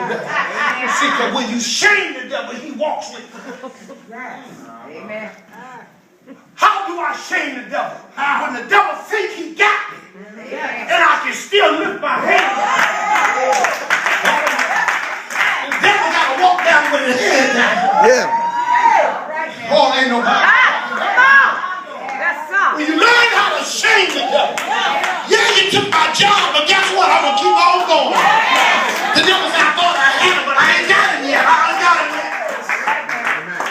devil. See, because when you shame the devil, he walks with you. Amen. How do I shame the devil? When the devil thinks he got me, and I can still lift my hand. The devil got to walk down with his head down. Yeah. Oh, ain't nobody. Come on. That's up. When you learn how to shame the devil, yeah, you took my job, but guess what? I'm going to keep on going. The devil said, I thought I had it, but I ain't got it yet. I ain't got it yet.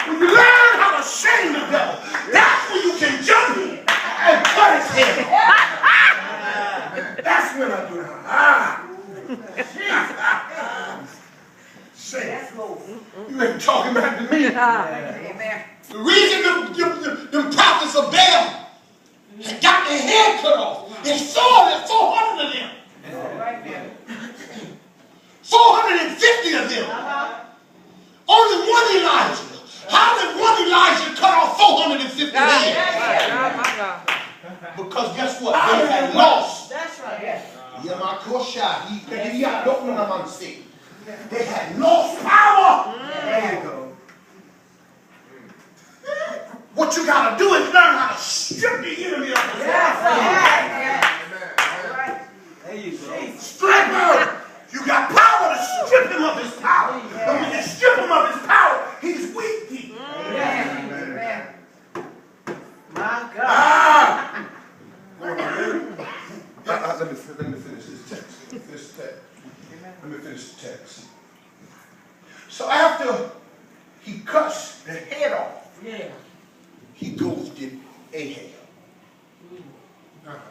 When you learn how to shame the devil, that's when you can jump in and cut his head off. That's when I do it. Say, you ain't talking back to me. Amen. The reason the prophets of Baal had got their head cut off is 400 of them. 450 of them. Only one Elijah. How did one Elijah cut off 450 heads? Because guess what? They had lost. That's right. They had lost power. There you go. What you got to do is learn how to strip the enemy of his power. There you go. Strip him. You got power to strip him of his power. And when you strip him of his power, he's weak. Amen. My God. Let me finish this text. Let me finish the text. So after he cuts the head off, he goes to Ahab. Now,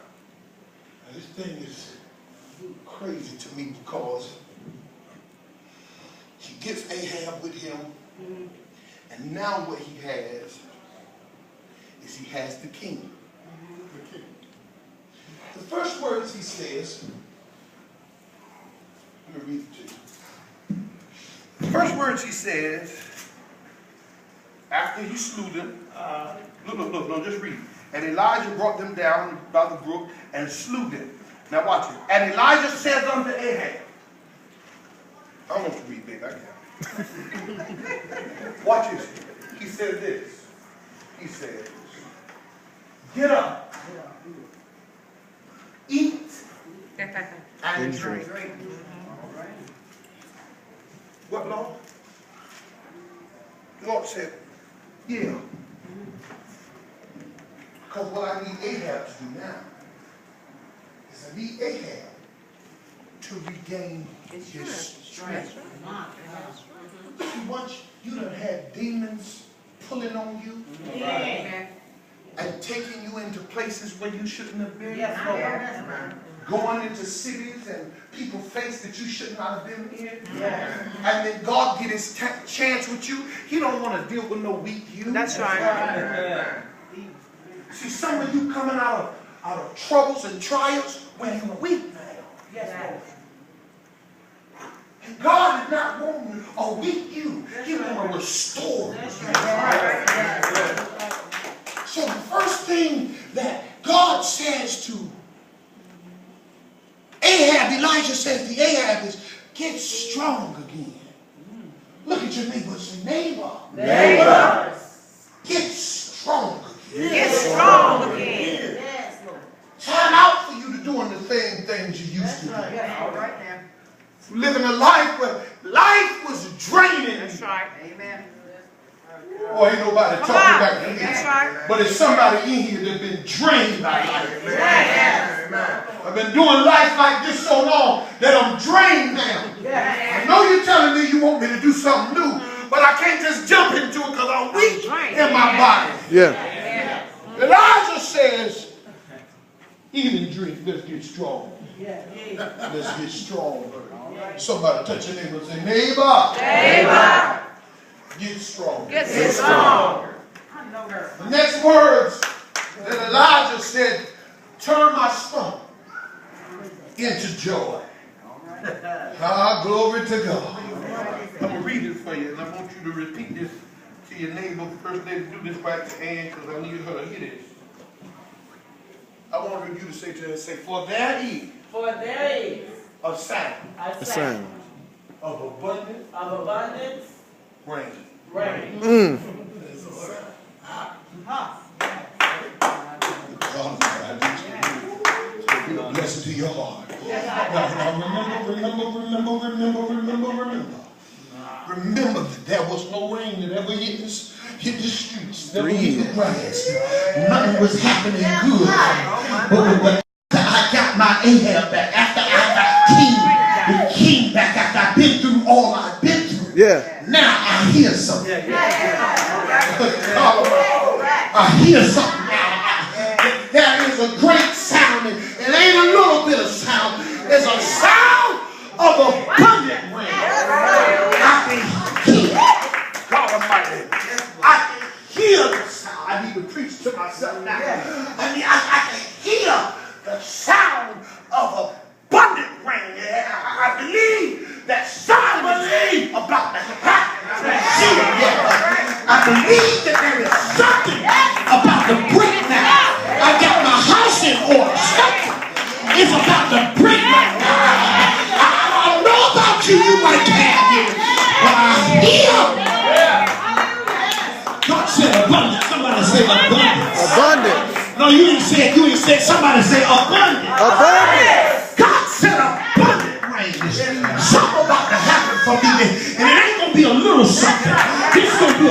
this thing is crazy to me because he gets Ahab with him, and now what he has is he has the king. The first words he says, let me read it to you. The first words he says, after he slew them, look, just read. And Elijah brought them down by the brook and slew them. Now watch it. And Elijah says unto Ahab, I want you to read, baby, I can't. Watch this. He said this. He says, get up, eat, and drink. What, Lord? The Lord said, yeah. Because what I need Ahab to do now is I need Ahab to regain his strength. See, once you done had demons pulling on you and taking you into places where you shouldn't have been, going into cities and people face that you should not have been in, and then God get his chance with you. He don't want to deal with no weak you. That's right. See, some of you coming out of troubles and trials when you're weak now. And God is not wanting a weak you. He wants to restore you. So the first thing that God says to Ahab, Elijah says to Ahab is, get strong again. Look at your neighbor and say, neighbor, get strong again. Get strong again. Time out for you to doing the same things you used to do. All right now. Living a life where life was draining. That's right. Amen. Boy, ain't nobody talking back to me. That's right. But it's somebody in here that's been drained by life. Yes. I've been doing life like this so long that I'm drained now. I know you're telling me you want me to do something new, but I can't just jump into it because I'm weak in my body. Yeah. Elijah says, eat and drink, let's get strong. Let's get strong. Somebody touch your neighbor and say, neighbor, get strong. Get strong. The next words that Elijah said, turn my stomach into joy. Ah, glory to God. I'm going to read it for you, and I want you to repeat this to your neighbor. First lady, do this right to Ann, because I need her to hear this. I want you to say to her, say, for there is For there is a sound A sound of abundance rain. Mm. Blessed to your heart. Now remember that there was no rain that ever hit the streets, never hit the grass. Nothing was happening good. But I got my Ahab back, after I got the king back, after I've been through all I've been through. Yeah. Now I hear something. I hear something now. There is a great sound. It ain't a little bit of sound. It's a sound of abundant rain. I can hear. God Almighty. I can hear the sound. I need to preach to myself now. I can hear the sound of abundant rain. I believe that something about to happen. I believe that there is something about to break now. I got my house in order. Something is about to break now. I don't know about you. You might have it, but I hear. God said abundance. Somebody say abundance. Abundance. No, you didn't say it. You didn't say it. Somebody say abundance. Abundance. God said abundant rain. Something about to happen for me. And it ain't going to be a little something. This going to be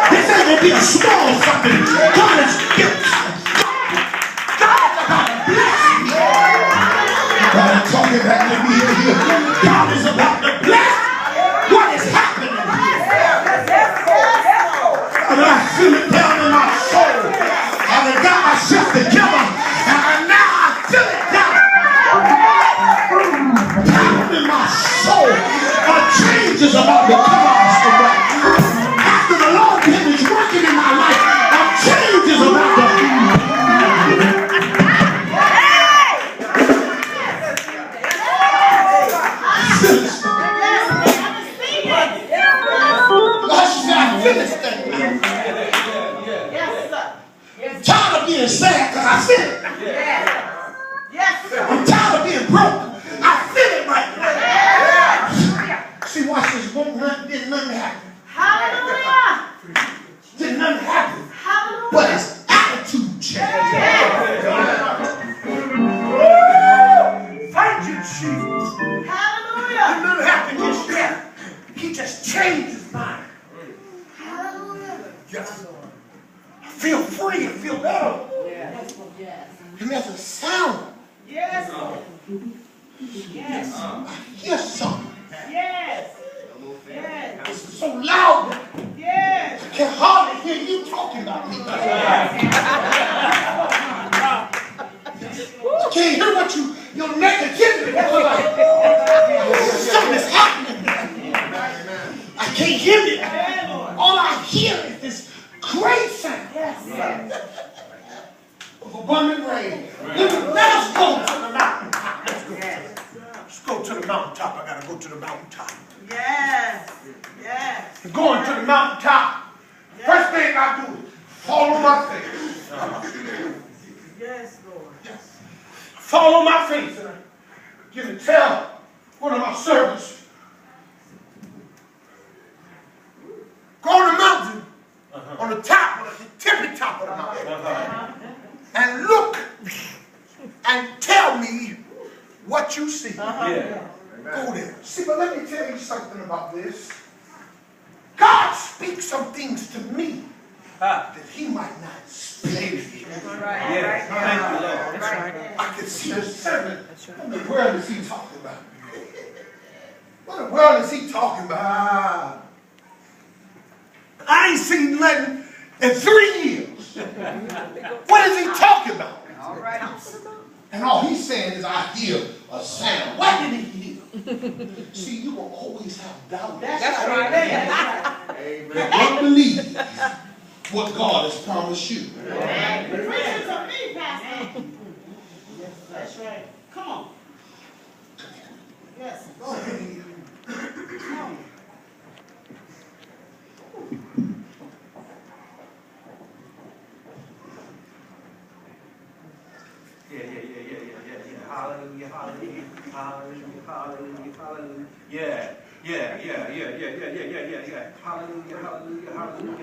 this ain't going to be a small something. God is God is about to bless me. God is talking back to me here. God is about to bless what is happening here. And I feel it down in my soul. And I got myself together. And now I feel it down in my soul. A change is about to come out somewhere. After the Lord is working in my life, a change is about to tired of being sad because I feel it now. I'm tired of being broke. I feel it right now. See, watch this. Didn't nothing happen. Hallelujah. Didn't nothing happen. Hallelujah. But his attitude changed. Thank you, Jesus. Hallelujah. Didn't nothing happen just yet. He just changed his mind. Hallelujah. Yes. I feel free. I feel better. And there's a sound. Yes. Yes. I hear something. Yes. Yes. It's so loud. Yes. I can hardly hear you talking about me. I can't hear what your negativity. Something's happening. I can't hear it. All I hear is this great sound. Yes. Of abundant rain. Let us go to the mountaintop. Let's go. Let's go to the mountaintop. I gotta go to the mountaintop. Yes. Yes. Going to the mountaintop. First thing I do is fall on my face. Yes, Lord. Yes. Fall on my face and I begin to tell one of my servants, go on the mountain, on the top, on the tippy top of the mountain, and look and tell me what you see. Go there. See, but let me tell you something about this. God speaks some things to me that he might not speak. Right. Thank you, Lord. I can see the servant. What in the world is he talking about? What in the world is he talking about? I ain't seen nothing in 3 years. What is he talking about? All right. And all he's saying is, I hear a sound. What did he hear? See, you will always have doubt. That's right. You don't believe what God has promised you. Preaching to me, Pastor. That's right. Come on. Yes. Go ahead. Come on. Yeah. Hallelujah. Yeah. Hallelujah, hallelujah, hallelujah.